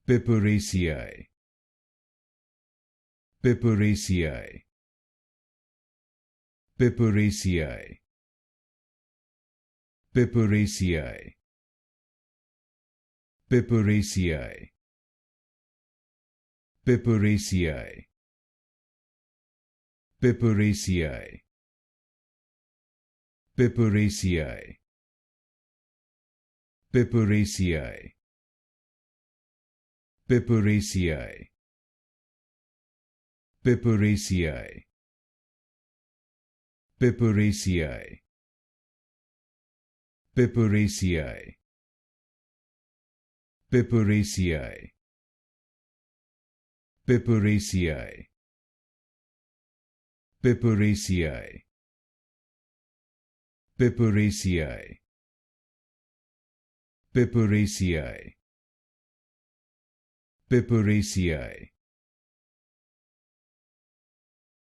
Piperaceae. Piperaceae. Piperaceae. Piperaceae. Piperaceae. Piperaceae. Piperaceae. Piperaceae. Piperaceae. Piperaceae. Piperaceae. Piperaceae. Piperaceae. Piperaceae. Piperaceae. Piperaceae. Piperaceae. Piperaceae. Piperaceae.